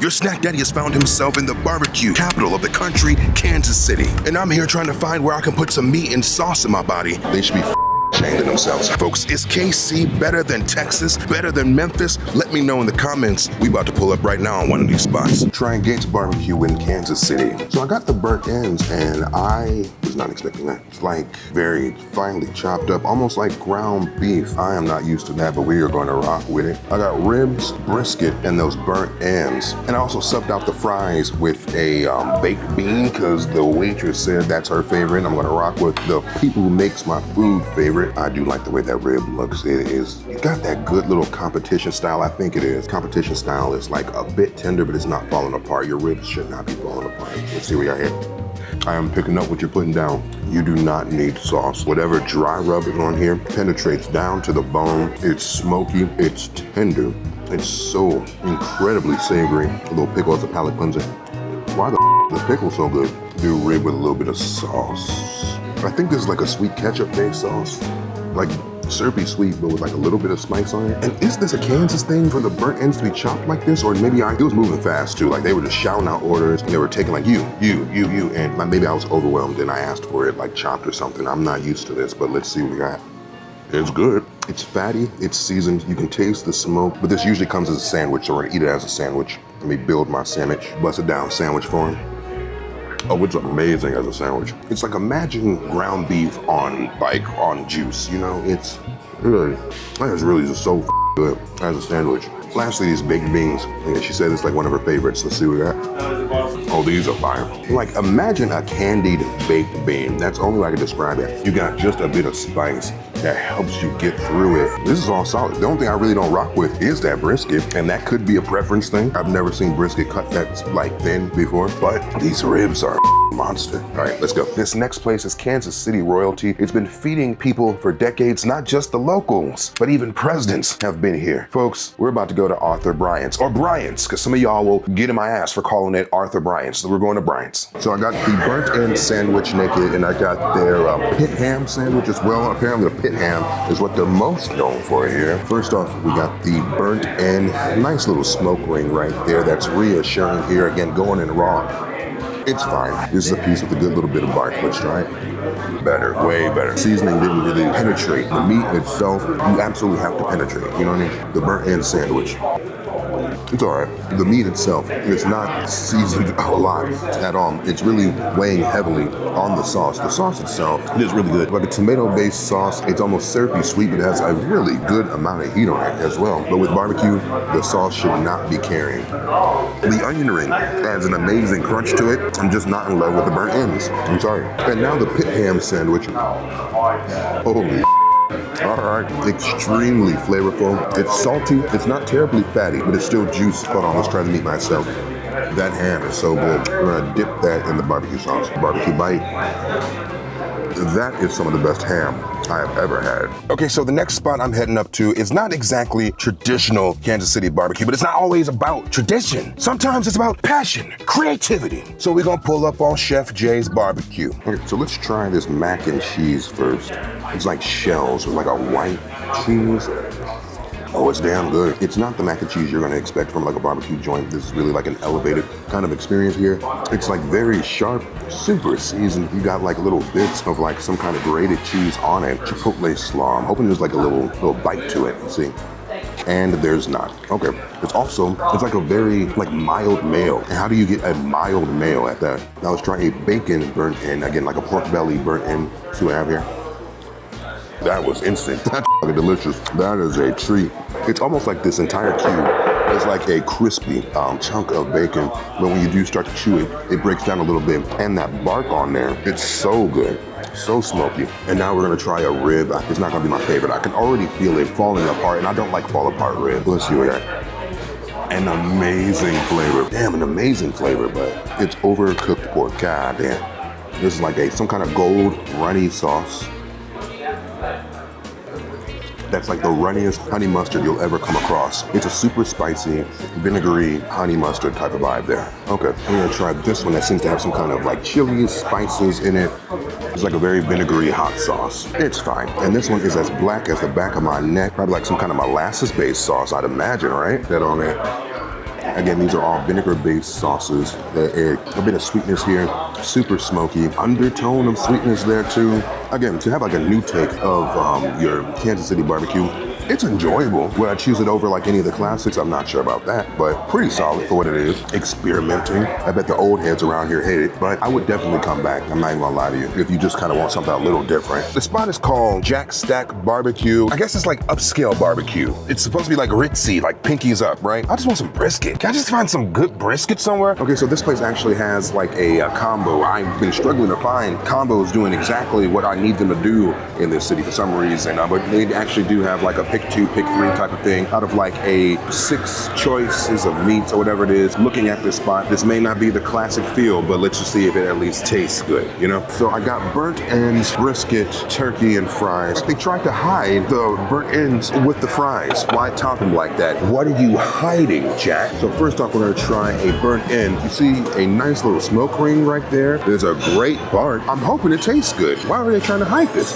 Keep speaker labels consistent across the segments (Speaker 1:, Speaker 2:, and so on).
Speaker 1: Your snack daddy has found himself in the barbecue capital of the country, Kansas City. And I'm here trying to find where I can put some meat and sauce in my body. They should be changing themselves. Folks, is KC better than Texas? Better than Memphis? Let me know in the comments. We about to pull up right now on one of these spots. Trying Gates Barbecue in Kansas City. So I got the burnt ends and I was not expecting that. It's like very finely chopped up, almost like ground beef. I am not used to that, but we are going to rock with it. I got ribs, brisket, and those burnt ends. And I also subbed out the fries with a baked bean because the waitress said that's her favorite. I'm gonna rock with the people who makes my food favorite. I do like the way that rib looks. It got that good little competition style. I think it is. Competition style is like a bit tender, but it's not falling apart. Your ribs should not be falling apart. Let's see what we got here. I am picking up what you're putting down. You do not need sauce. Whatever dry rub is on here penetrates down to the bone. It's smoky, it's tender. It's so incredibly savory. A little pickle as a palate cleanser. Why the pickle so good? Do rib with a little bit of sauce. I think this is like a sweet ketchup-based sauce. Like syrupy sweet, but with like a little bit of spice on it. And is this a Kansas thing for the burnt ends to be chopped like this? Or maybe it was moving fast too. Like they were just shouting out orders and they were taking like you. And like maybe I was overwhelmed and I asked for it like chopped or something. I'm not used to this, but let's see what we got. It's good. It's fatty, it's seasoned. You can taste the smoke, but this usually comes as a sandwich, so we're gonna eat it as a sandwich. Let me build my sandwich, bust it down sandwich form. Oh, it's amazing as a sandwich. It's like imagine ground beef on juice, you know? It's really just so good as a sandwich. Lastly, these baked beans. Yeah, she said it's like one of her favorites. Let's see what we got. Oh, these are fire. Like imagine a candied baked bean. That's the only way I can describe it. You got just a bit of spice that helps you get through it. This is all solid. The only thing I really don't rock with is that brisket, and that could be a preference thing. I've never seen brisket cut that like thin before, but these ribs are monster. All right, let's go. This next place is Kansas City royalty. It's been feeding people for decades, not just the locals, but even presidents have been here. Folks, we're about to go to Arthur Bryant's, or Bryant's, because some of y'all will get in my ass for calling it Arthur Bryant's. So we're going to Bryant's. So I got the burnt end sandwich naked, and I got their pit ham sandwich as well. Apparently the pit ham is what they're most known for here. First off, we got the burnt end, nice little smoke ring right there. That's reassuring here. Again, going in raw. It's fine. This is a piece with a good little bit of bark. Let's try it. Better, way better. Seasoning didn't really penetrate. The meat itself, you absolutely have to penetrate. You know what I mean? The burnt end sandwich. It's all right. The meat itself, it's not seasoned a lot at all. It's really weighing heavily on the sauce. The sauce itself, it is really good. Like a tomato-based sauce, it's almost syrupy sweet, but it has a really good amount of heat on it as well. But with barbecue, the sauce should not be carrying. The onion ring adds an amazing crunch to it. I'm just not in love with the burnt ends. I'm sorry. And now the pit ham sandwich. Holy all right, extremely flavorful. It's salty, it's not terribly fatty, but it's still juicy. Hold on, let's try the meat myself. That ham is so good. We're gonna dip that in the barbecue sauce. Barbecue bite. That is some of the best ham I have ever had. Okay, so the next spot I'm heading up to is not exactly traditional Kansas City barbecue, but it's not always about tradition. Sometimes it's about passion, creativity. So we're gonna pull up on Chef Jay's barbecue. Okay, so let's try this mac and cheese first. It's like shells with like a white cheese. Oh, it's damn good. It's not the mac and cheese you're gonna expect from like a barbecue joint. This is really like an elevated kind of experience here. It's like very sharp, super seasoned. You got like little bits of like some kind of grated cheese on it. Chipotle slaw. I'm hoping there's like a little bite to it. Let's see. And there's not. Okay. It's like a very like mild mayo. And how do you get a mild mayo at that? Now let's try a bacon burnt end. Again, like a pork belly burnt end. See what I have here. That was instant. That's fucking delicious. That is a treat. It's almost like this entire cube is like a crispy chunk of bacon, but when you do start to chew it, it breaks down a little bit. And that bark on there, it's so good. So smoky. And now we're gonna try a rib. It's not gonna be my favorite. I can already feel it falling apart, and I don't like fall apart rib. Let's see what that. An amazing flavor. Damn, an amazing flavor, but it's overcooked pork. God damn. This is like some kind of gold runny sauce. That's like the runniest honey mustard you'll ever come across. It's a super spicy, vinegary honey mustard type of vibe there. Okay, I'm gonna try this one that seems to have some kind of like chili spices in it. It's like a very vinegary hot sauce. It's fine. And this one is as black as the back of my neck. Probably like some kind of molasses-based sauce, I'd imagine, right? That on there. Again, these are all vinegar-based sauces. A bit of sweetness here, super smoky, undertone of sweetness there too. Again, to have like a new take of your Kansas City barbecue, it's enjoyable. Would I choose it over like any of the classics? I'm not sure about that, but pretty solid for what it is. Experimenting. I bet the old heads around here hate it, but I would definitely come back. I'm not even gonna lie to you, if you just kind of want something a little different. The spot is called Jack Stack Barbecue. I guess it's like upscale barbecue. It's supposed to be like ritzy, like pinkies up, right? I just want some brisket. Can I just find some good brisket somewhere? Okay, so this place actually has like a combo. I've been struggling to find combos doing exactly what I need them to do in this city for some reason, but they actually do have like a pick 2, pick 3 type of thing out of like a 6 choices of meats or whatever it is. Looking at this spot, this may not be the classic feel, but let's just see if it at least tastes good, you know? So I got burnt ends, brisket, turkey, and fries. They tried to hide the burnt ends with the fries. Why top them like that? What are you hiding, Jack? So first off, we're gonna try a burnt end. You see a nice little smoke ring right there. There's a great burnt. I'm hoping it tastes good. Why are they trying to hide this?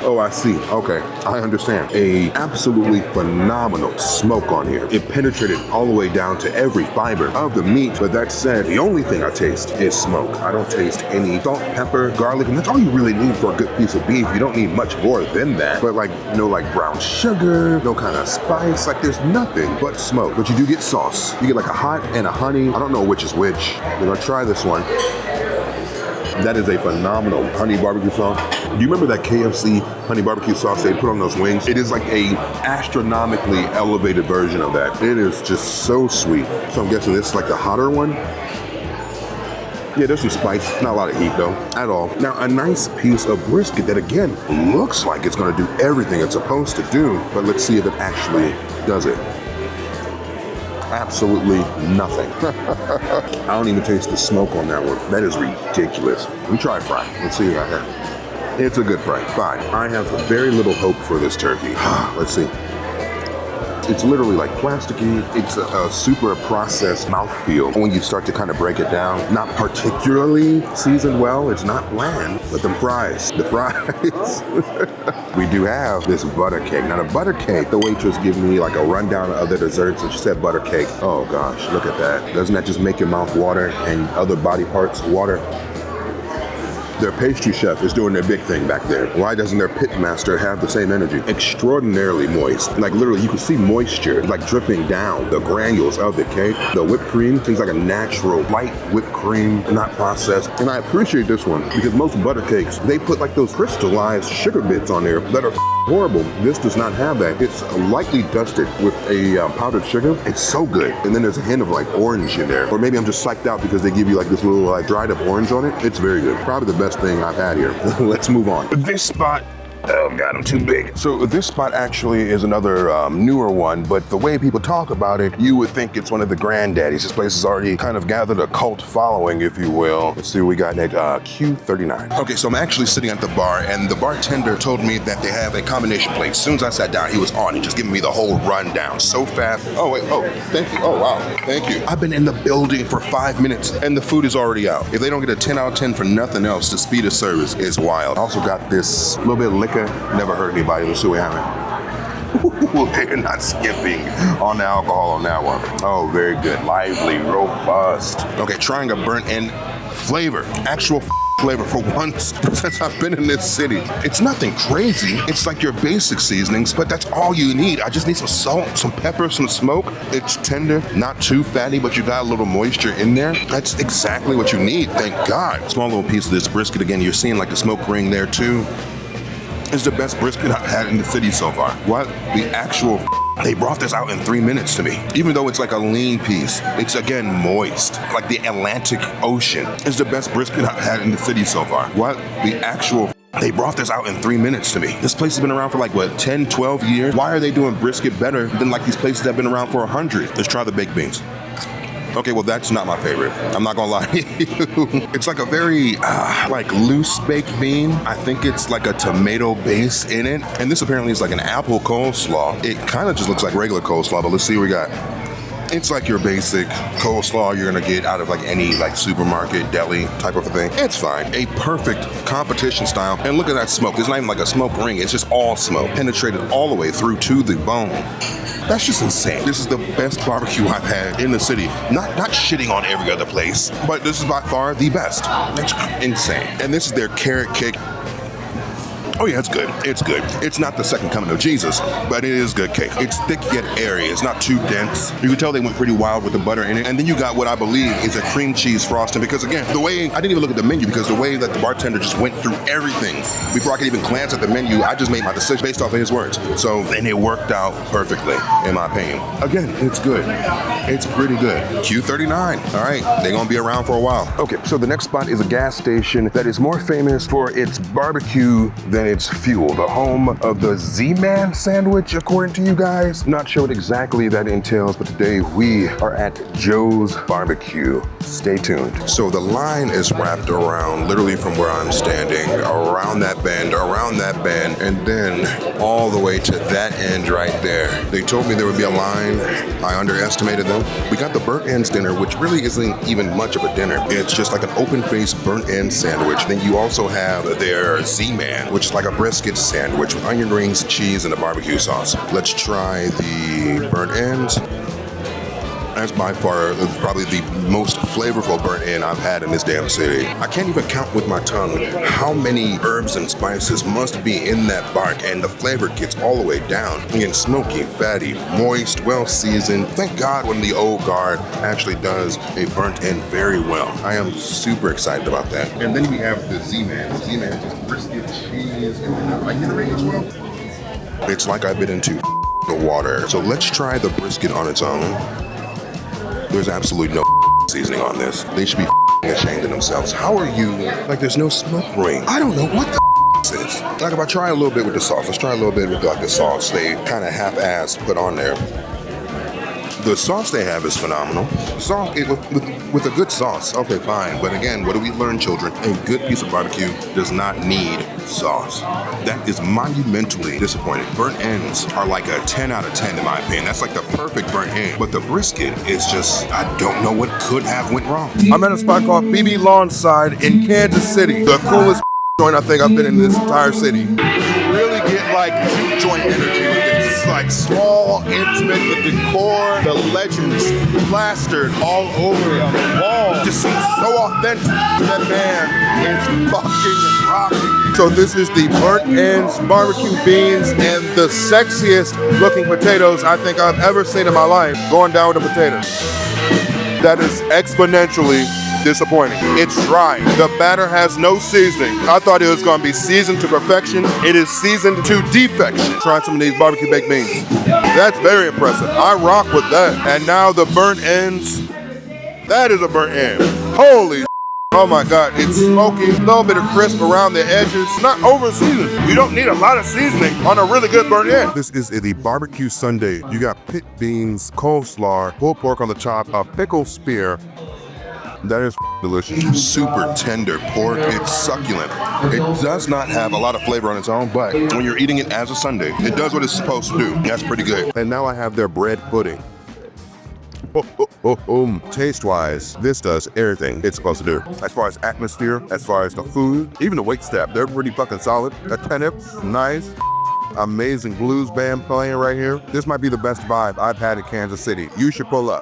Speaker 1: Oh, I see. Okay, I understand. A absolutely phenomenal smoke on here. It penetrated all the way down to every fiber of the meat. But that said, the only thing I taste is smoke. I don't taste any salt, pepper, garlic, and that's all you really need for a good piece of beef. You don't need much more than that. But like, no like brown sugar, no kind of spice. Like there's nothing but smoke. But you do get sauce. You get like a hot and a honey. I don't know which is which. We're gonna try this one. That is a phenomenal honey barbecue sauce. Do you remember that KFC honey barbecue sauce they put on those wings? It is like a astronomically elevated version of that. It is just so sweet. So I'm guessing this is like the hotter one. Yeah, there's some spice, not a lot of heat though, at all. Now, a nice piece of brisket that again, looks like it's gonna do everything it's supposed to do, but let's see if it actually does it. Absolutely nothing. I don't even taste the smoke on that one. That is ridiculous. Let me try a fry. Let's see what I have. It's a good fry, fine. I have very little hope for this turkey. Let's see. It's literally like plasticky. It's a super processed mouthfeel. When you start to kind of break it down, not particularly seasoned well, it's not bland, but the fries. We do have this butter cake. Now the butter cake, the waitress gave me like a rundown of the desserts and she said butter cake. Oh gosh, look at that. Doesn't that just make your mouth water and other body parts water? Their pastry chef is doing their big thing back there. Why doesn't their pit master have the same energy? Extraordinarily moist. Like literally you can see moisture like dripping down the granules of the cake. The whipped cream seems like a natural light whipped cream, not processed. And I appreciate this one because most butter cakes, they put like those crystallized sugar bits on there that are horrible. This does not have that. It's lightly dusted with a powdered sugar. It's so good. And then there's a hint of like orange in there. Or maybe I'm just psyched out because they give you like this little like dried up orange on it. It's very good. Probably the best thing I've had here. Let's move on. This spot, oh God, I'm too big. So this spot actually is another newer one, but the way people talk about it, you would think it's one of the granddaddies. This place has already kind of gathered a cult following, if you will. Let's see what we got at Q39. Okay, so I'm actually sitting at the bar, and the bartender told me that they have a combination plate. As soon as I sat down, he was on it, just giving me the whole rundown so fast. Oh wait, oh, thank you. Oh wow, thank you. I've been in the building for 5 minutes, and the food is already out. If they don't get a 10 out of 10 for nothing else, the speed of service is wild. I also got this little bit of liquor. Never hurt anybody. Let's see what happened. They're not skipping on the alcohol on that one. Oh, very good. Lively, robust. Okay, trying a burnt end flavor. Actual flavor for once since I've been in this city. It's nothing crazy. It's like your basic seasonings, but that's all you need. I just need some salt, some pepper, some smoke. It's tender, not too fatty, but you got a little moisture in there. That's exactly what you need, thank God. Small little piece of this brisket again. You're seeing like the smoke ring there too. It's the best brisket I've had in the city so far. What the actual they brought this out in 3 minutes to me. Even though it's like a lean piece, it's again moist, like the Atlantic Ocean. It's the best brisket I've had in the city so far. What the actual they brought this out in 3 minutes to me. This place has been around for like, what, 10, 12 years? Why are they doing brisket better than like these places that have been around for 100? Let's try the baked beans. Okay, well, that's not my favorite. I'm not gonna lie to you. It's like a very, like loose baked bean. I think it's like a tomato base in it. And this apparently is like an apple coleslaw. It kind of just looks like regular coleslaw, but let's see what we got. It's like your basic coleslaw you're gonna get out of like any like supermarket, deli type of a thing. It's fine. A perfect competition style. And look at that smoke. It's not even like a smoke ring. It's just all smoke, penetrated all the way through to the bone. That's just insane. This is the best barbecue I've had in the city. Not shitting on every other place, but this is by far the best. That's insane. And this is their carrot cake. Oh yeah, it's good. It's good. It's not the second coming of Jesus, but it is good cake. It's thick yet airy. It's not too dense. You can tell they went pretty wild with the butter in it. And then you got what I believe is a cream cheese frosting, because again, the way, I didn't even look at the menu because the way that the bartender just went through everything before I could even glance at the menu, I just made my decision based off of his words. So, and it worked out perfectly, in my opinion. Again, it's good. It's pretty good. Q39. All right, they're gonna be around for a while. Okay, so the next spot is a gas station that is more famous for its barbecue than its fuel. The home of the Z-Man sandwich, according to you guys. Not sure what exactly that entails, but today we are at Joe's Barbecue. Stay tuned. So the line is wrapped around, literally from where I'm standing, around that bend, and then all the way to that end right there. They told me there would be a line. I underestimated them. We got the burnt ends dinner, which really isn't even much of a dinner. It's just like an open-faced burnt end sandwich. Then you also have their Z-Man, which is like a brisket sandwich with onion rings, cheese, and a barbecue sauce. Let's try the burnt ends. That's by far probably the most flavorful burnt end I've had in this damn city. I can't even count with my tongue how many herbs and spices must be in that bark, and the flavor gets all the way down. Again, smoky, fatty, moist, well seasoned. Thank God when the old guard actually does a burnt end very well. I am super excited about that. And then we have the Z-Man. The Z-Man is brisket, cheese, and onion rings as well. It's like I bit into the water. So let's try the brisket on its own. There's absolutely no seasoning on this. They should be ashamed of themselves. How are you? Like, there's no smoke ring. I don't know what the this is. Like, if I try a little bit with the sauce, let's try a little bit with like the sauce they kind of half-assed put on there. The sauce they have is phenomenal. Sauce with a good sauce, okay, fine. But again, what do we learn, children? A good piece of barbecue does not need sauce. That is monumentally disappointing. Burnt ends are like a 10 out of 10 in my opinion. That's like the perfect burnt end. But the brisket is just, I don't know what could have went wrong. I'm at a spot called BB Lawnside in Kansas City. The coolest joint I think I've been in this entire city. You really get like juke joint energy. It's like small, intimate, the decor, the legends plastered all over the wall. Just seems so authentic. That man is fucking rocking. So this is the burnt ends, barbecue beans, and the sexiest looking potatoes I think I've ever seen in my life going down with the potatoes. That is exponentially disappointing. It's dry. The batter has no seasoning. I thought it was going to be seasoned to perfection. It is seasoned to defection. Try some of these barbecue baked beans. That's very impressive. I rock with that. And now the burnt ends. That is a burnt end. Holy oh my God, it's smoky, a little bit of crisp around the edges, not over seasoned. You don't need a lot of seasoning on a really good burnt end. This is the barbecue sundae. You got pit beans, coleslaw, pulled pork on the top, a pickle spear. That is delicious. Super tender pork. It's succulent. It does not have a lot of flavor on its own, but when you're eating it as a sundae, it does what it's supposed to do. That's pretty good. And now I have their bread pudding. Taste-wise, this does everything it's supposed to do. As far as atmosphere, as far as the food, even the waitstaff, they're pretty fucking solid. Attentive, nice. Amazing blues band playing right here. This might be the best vibe I've had in Kansas City. You should pull up.